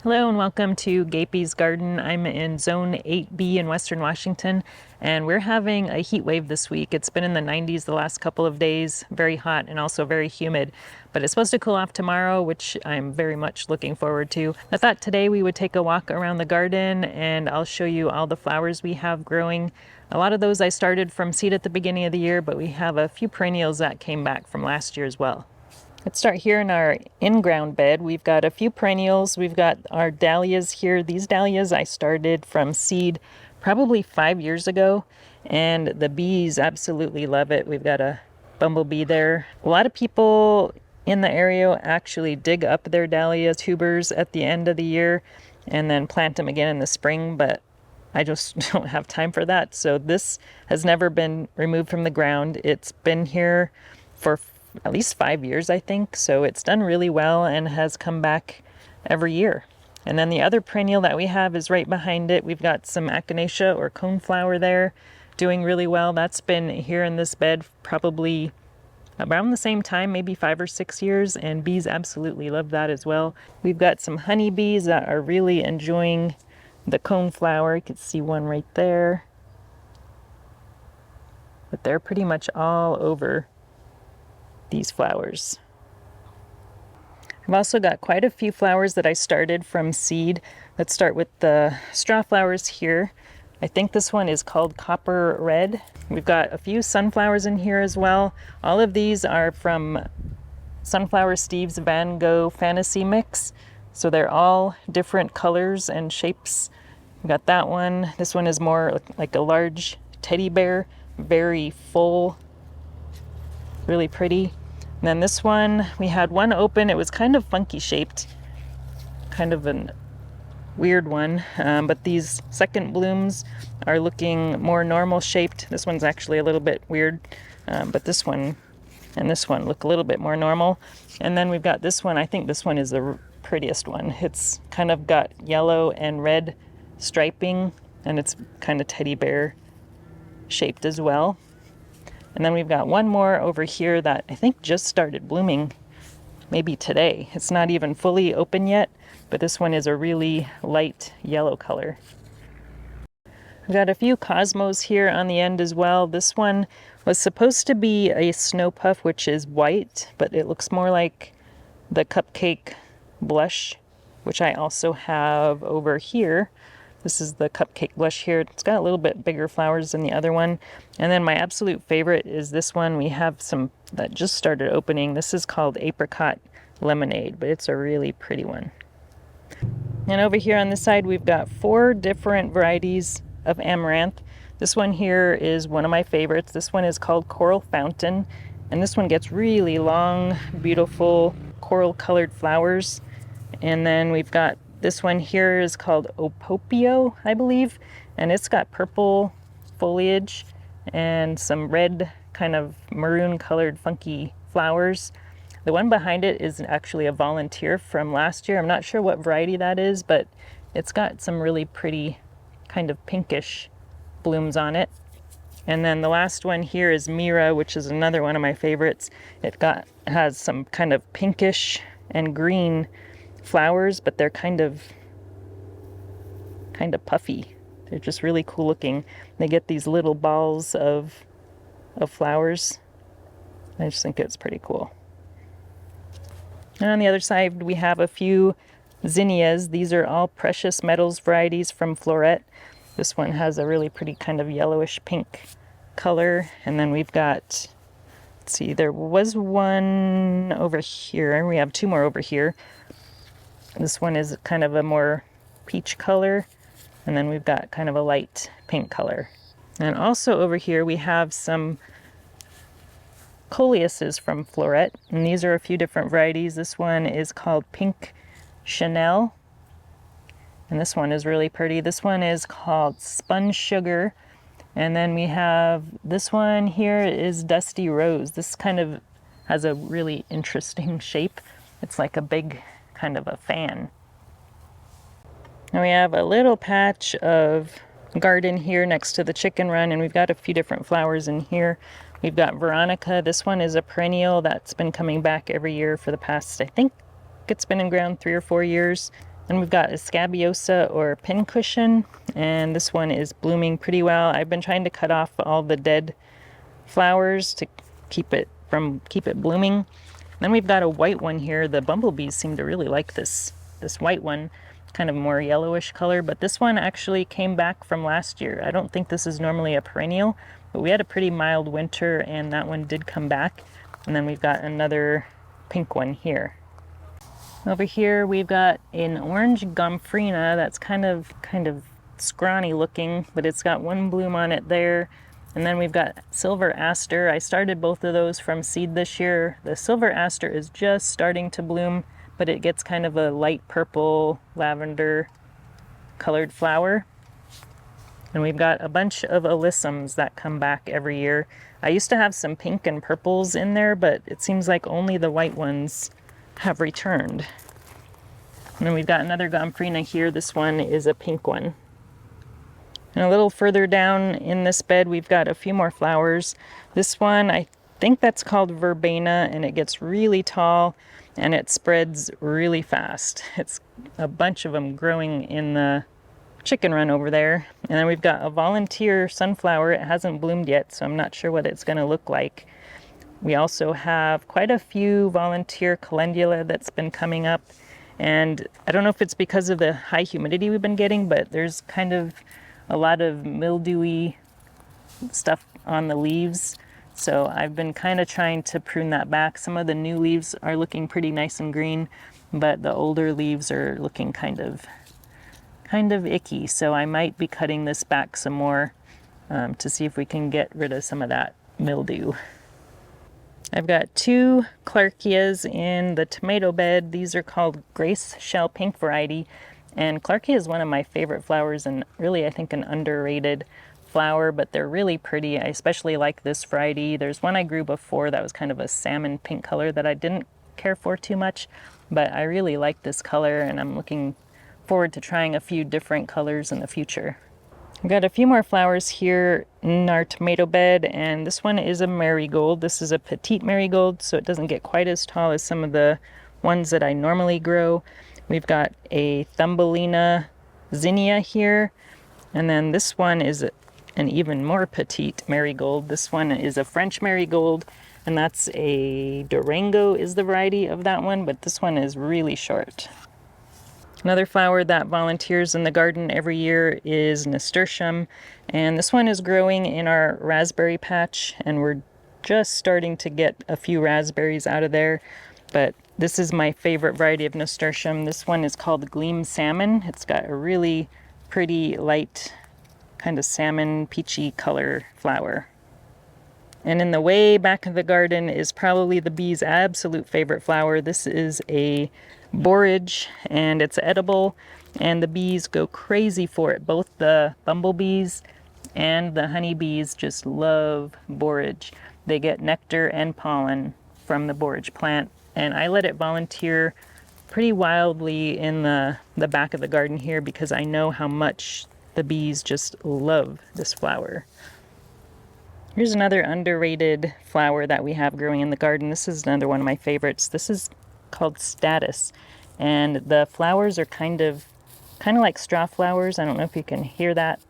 Hello and welcome to Gapeys Garden. I'm in Zone 8B in Western Washington, and we're having a heat wave this week. It's been in the 90s the last couple of days, very hot and also very humid, but it's supposed to cool off tomorrow, which I'm very much looking forward to. I thought today we would take a walk around the garden and I'll show you all the flowers we have growing. A lot of those I started from seed at the beginning of the year, but we have a few perennials that came back from last year as well. Let's start here in our in-ground bed. We've got a few perennials. We've got our dahlias here. These dahlias I started from seed probably 5 years ago, and the bees absolutely love it. We've got a bumblebee there. A lot of people in the area actually dig up their dahlia tubers at the end of the year and then plant them again in the spring, but I just don't have time for that. So this has never been removed from the ground. It's been here for at least 5 years, I think. So it's done really well and has come back every year. And then the other perennial that we have is right behind it. We've got some echinacea or coneflower there doing really well. That's been here in this bed probably around the same time, maybe 5 or 6 years, and bees absolutely love that as well. We've got some honeybees that are really enjoying the coneflower. You can see one right there. But they're pretty much all over these flowers. I've also got quite a few flowers that I started from seed. Let's start with the straw flowers here. I think this one is called Copper Red. We've got a few sunflowers in here as well. All of these are from Sunflower Steve's Van Gogh Fantasy Mix. So they're all different colors and shapes. We've got that one. This one is more like a large teddy bear, very full, really pretty. And then this one, we had one open. It was kind of funky shaped, kind of a weird one. But these second blooms are looking more normal shaped. This one's actually a little bit weird, but this one and this one look a little bit more normal. And then we've got this one. I think this one is the prettiest one. It's kind of got yellow and red striping, and it's kind of teddy bear shaped as well. And then we've got one more over here that I think just started blooming maybe today. It's not even fully open yet, but this one is a really light yellow color. We've got a few cosmos here on the end as well. This one was supposed to be a snow puff, which is white, but it looks more like the cupcake blush, which I also have over here. This is the cupcake blush here. It's got a little bit bigger flowers than the other one. And then my absolute favorite is this one. We have some that just started opening. This is called Apricot Lemonade, but it's a really pretty one. And over here on this side, we've got 4 different varieties of amaranth. This one here is one of my favorites. This one is called Coral Fountain. And this one gets really long, beautiful coral colored flowers. And then we've got this one here is called Opopio, I believe, and it's got purple foliage and some red, kind of maroon colored funky flowers. The one behind it is actually a volunteer from last year. I'm not sure what variety that is, but it's got some really pretty kind of pinkish blooms on it. And then the last one here is Mira, which is another one of my favorites. It has some kind of pinkish and green flowers, but they're kind of puffy. They're just really cool looking. They get these little balls of flowers. I just think it's pretty cool. And on the other side, we have a few zinnias. These are all precious metals varieties from Floret. This one has a really pretty kind of yellowish pink color. And then we've got, let's see, there was one over here, and we have 2 more over here. This one is kind of a more peach color, and then we've got kind of a light pink color. And also over here we have some coleuses from Floret, and these are a few different varieties. This one is called Pink Chanel, and this one is really pretty. This one is called Sponge Sugar, and then we have this one here is Dusty Rose. This kind of has a really interesting shape. It's like a big kind of a fan. And we have a little patch of garden here next to the chicken run, and we've got a few different flowers in here. We've got Veronica. This one is a perennial that's been coming back every year for the past, I think it's been in ground 3 or 4 years. Then we've got a scabiosa or pincushion, and this one is blooming pretty well. I've been trying to cut off all the dead flowers to keep it blooming. Then we've got a white one here. The bumblebees seem to really like this white one, kind of more yellowish color, but this one actually came back from last year. I don't think this is normally a perennial, but we had a pretty mild winter and that one did come back. And then we've got another pink one here. Over here we've got an orange gomphrena that's kind of scrawny looking, but it's got one bloom on it there. And then we've got silver aster. I started both of those from seed this year. The silver aster is just starting to bloom, but it gets kind of a light purple lavender colored flower. And we've got a bunch of alyssums that come back every year. I used to have some pink and purples in there, but it seems like only the white ones have returned. And then we've got another gomphrena here. This one is a pink one. And a little further down in this bed, we've got a few more flowers. This one, I think that's called verbena, and it gets really tall and it spreads really fast. It's a bunch of them growing in the chicken run over there. And then we've got a volunteer sunflower. It hasn't bloomed yet, so I'm not sure what it's going to look like. We also have quite a few volunteer calendula that's been coming up. And I don't know if it's because of the high humidity we've been getting, but there's kind of a lot of mildewy stuff on the leaves. So I've been kind of trying to prune that back. Some of the new leaves are looking pretty nice and green, but the older leaves are looking kind of icky. So I might be cutting this back some more to see if we can get rid of some of that mildew. I've got two clarkias in the tomato bed. These are called Grace Shell Pink variety. And clarkia is one of my favorite flowers and really I think an underrated flower, but they're really pretty. I especially like this variety. There's one I grew before that was kind of a salmon pink color that I didn't care for too much, but I really like this color and I'm looking forward to trying a few different colors in the future. I've got a few more flowers here in our tomato bed, and this one is a marigold. This is a petite marigold, so it doesn't get quite as tall as some of the ones that I normally grow. We've got a Thumbelina zinnia here, and then this one is an even more petite marigold. This one is a French marigold, and that's a Durango is the variety of that one, but this one is really short. Another flower that volunteers in the garden every year is nasturtium, and this one is growing in our raspberry patch, and we're just starting to get a few raspberries out of there, but this is my favorite variety of nasturtium. This one is called Gleam Salmon. It's got a really pretty light kind of salmon peachy color flower. And in the way back of the garden is probably the bees' absolute favorite flower. This is a borage and it's edible and the bees go crazy for it. Both the bumblebees and the honeybees just love borage. They get nectar and pollen from the borage plant, and I let it volunteer pretty wildly in the back of the garden here because I know how much the bees just love this flower. Here's another underrated flower that we have growing in the garden. This is another one of my favorites. This is called Status, and the flowers are kind of like straw flowers. I don't know if you can hear that,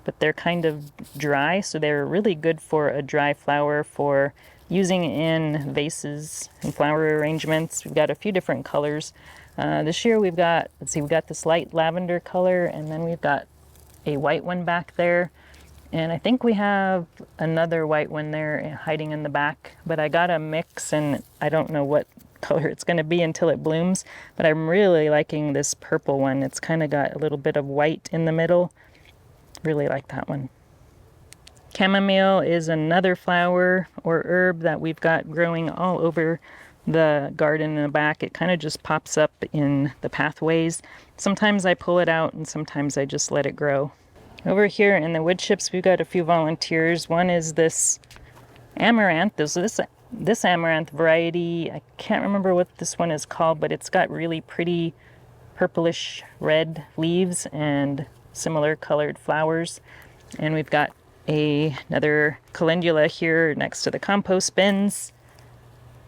but they're kind of dry, so they're really good for a dry flower for using in vases and flower arrangements. We've got a few different colors. This year we've got, we've got this light lavender color, and then we've got a white one back there. And I think we have another white one there hiding in the back, but I got a mix and I don't know what color it's going to be until it blooms, but I'm really liking this purple one. It's kind of got a little bit of white in the middle. Really like that one. Chamomile is another flower or herb that we've got growing all over the garden in the back. It kind of just pops up in the pathways. Sometimes I pull it out and sometimes I just let it grow. Over here in the wood chips, we've got a few volunteers. One is this amaranth. This amaranth variety, I can't remember what this one is called, but it's got really pretty purplish red leaves and similar colored flowers. And we've got another calendula here next to the compost bins.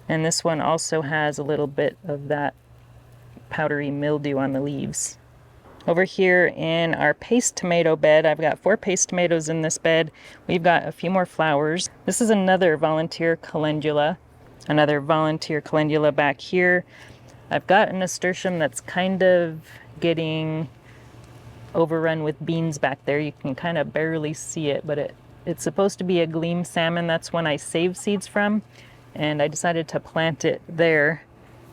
And this one also has a little bit of that powdery mildew on the leaves. Over here in our paste tomato bed, I've got 4 paste tomatoes in this bed. We've got a few more flowers. This is another volunteer calendula. Another volunteer calendula back here. I've got a nasturtium that's kind of getting overrun with beans back there. You can kind of barely see it, but it's supposed to be a gleam salmon. That's one I saved seeds from, and I decided to plant it there.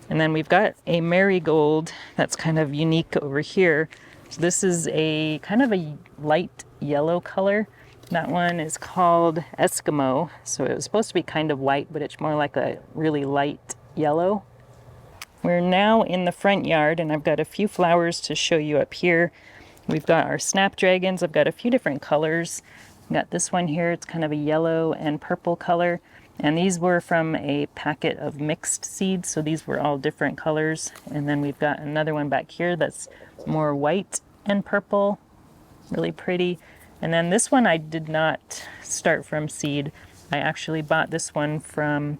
And then we've got a marigold that's kind of unique over here. So this is a kind of a light yellow color. That one is called Eskimo. So it was supposed to be kind of white, but it's more like a really light yellow. We're now in the front yard, and I've got a few flowers to show you up here. We've got our snapdragons. I've got a few different colors. I've got this one here. It's kind of a yellow and purple color. And these were from a packet of mixed seeds, so these were all different colors. And then we've got another one back here that's more white and purple, really pretty. And then this one I did not start from seed. I actually bought this one from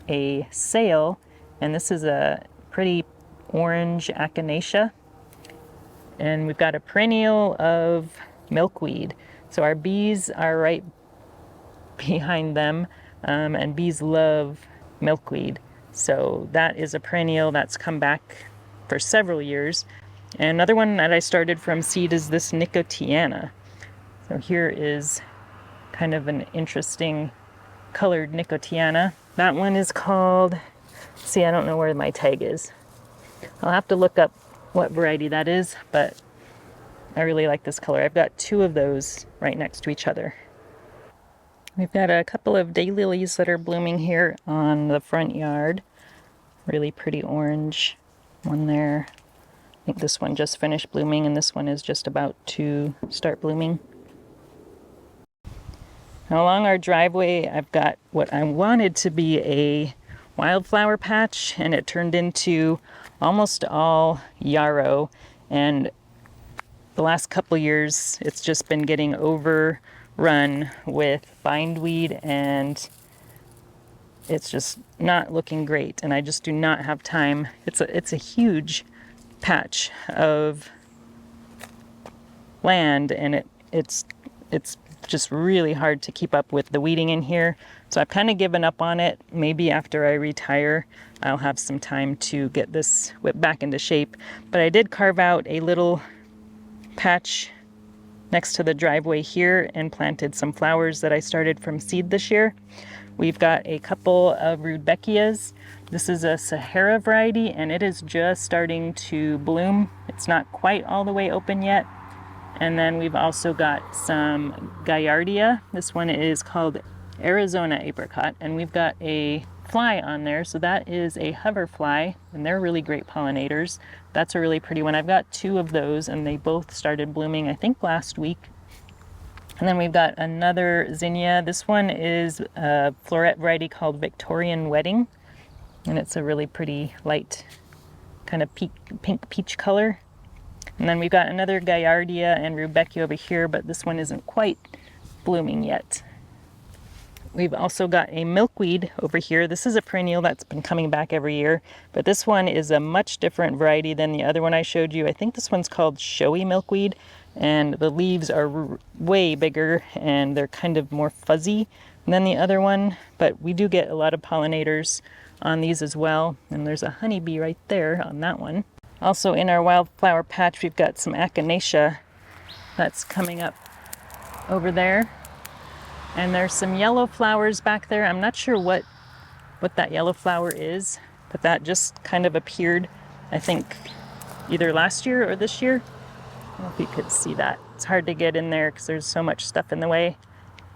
a sale, and this is a pretty orange echinacea. And we've got a perennial of milkweed. So our bees are right behind them. And bees love milkweed. So that is a perennial that's come back for several years. And another one that I started from seed is this nicotiana. So here is kind of an interesting colored nicotiana. That one is called, see, I don't know where my tag is. I'll have to look up what variety that is, but I really like this color. I've got 2 of those right next to each other. We've got a couple of daylilies that are blooming here on the front yard. Really pretty orange one there. I think this one just finished blooming, and this one is just about to start blooming. Now along our driveway, I've got what I wanted to be a wildflower patch, and it turned into almost all yarrow. And the last couple years, it's just been getting overrun with bindweed, and it's just not looking great, and I just do not have time. It's a huge patch of land, and it's just really hard to keep up with the weeding in here. So I've kind of given up on it. Maybe after I retire, I'll have some time to get this whipped back into shape. But I did carve out a little patch next to the driveway here and planted some flowers that I started from seed this year. We've got a couple of rudbeckias. This is a Sahara variety, and it is just starting to bloom. It's not quite all the way open yet. And then we've also got some Gaillardia. This one is called Arizona apricot, and we've got a fly on there. So that is a hoverfly, and they're really great pollinators. That's a really pretty one. I've got 2 of those, and they both started blooming, I think, last week. And then we've got another zinnia. This one is a floret variety called Victorian Wedding, and it's a really pretty light kind of pink peach color. And then we've got another Gaillardia and Rudbeckia over here, but this one isn't quite blooming yet. We've also got a milkweed over here. This is a perennial that's been coming back every year, but this one is a much different variety than the other one I showed you. I think this one's called showy milkweed, and the leaves are way bigger and they're kind of more fuzzy than the other one, but we do get a lot of pollinators on these as well, and there's a honeybee right there on that one. Also in our wildflower patch, we've got some echinacea that's coming up over there. And there's some yellow flowers back there. I'm not sure what that yellow flower is, but that just kind of appeared, I think, either last year or this year. I don't know if you could see that. It's hard to get in there because there's so much stuff in the way.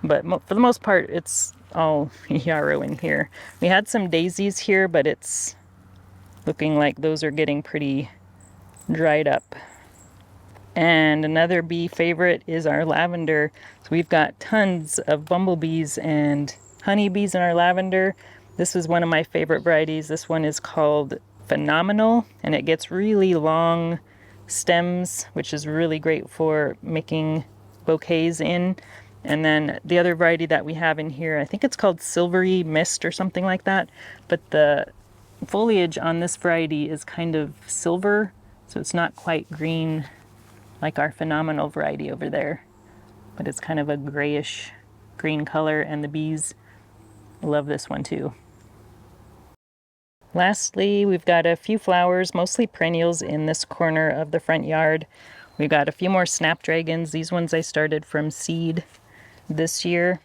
But for the most part, it's all yarrow in here. We had some daisies here, but it's looking like those are getting pretty dried up. And another bee favorite is our lavender. So we've got tons of bumblebees and honeybees in our lavender. This is one of my favorite varieties. This one is called Phenomenal, and it gets really long stems, which is really great for making bouquets in. And then the other variety that we have in here, I think it's called Silvery Mist or something like that. But the foliage on this variety is kind of silver, so it's not quite green like our phenomenal variety over there, but it's kind of a grayish green color, and the bees love this one too. Lastly, we've got a few flowers, mostly perennials, in this corner of the front yard. We've got a few more snapdragons. These ones I started from seed this year.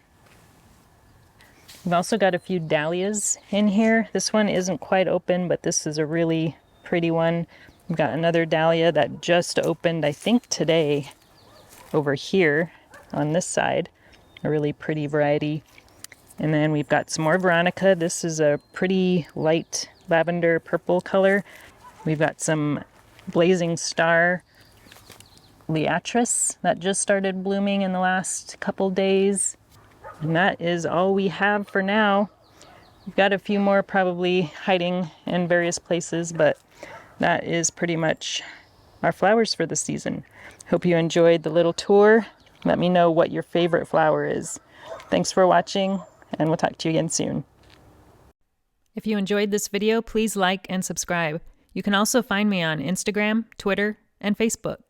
We've also got a few dahlias in here. This one isn't quite open, but this is a really pretty one. We've got another dahlia that just opened, I think today, over here on this side. A really pretty variety. And then we've got some more veronica. This is a pretty light lavender purple color. We've got some blazing star liatris that just started blooming in the last couple days. And that is all we have for now. We've got a few more probably hiding in various places, but that is pretty much our flowers for the season. Hope you enjoyed the little tour. Let me know what your favorite flower is. Thanks for watching, and we'll talk to you again soon. If you enjoyed this video, please like and subscribe. You can also find me on Instagram, Twitter, and Facebook.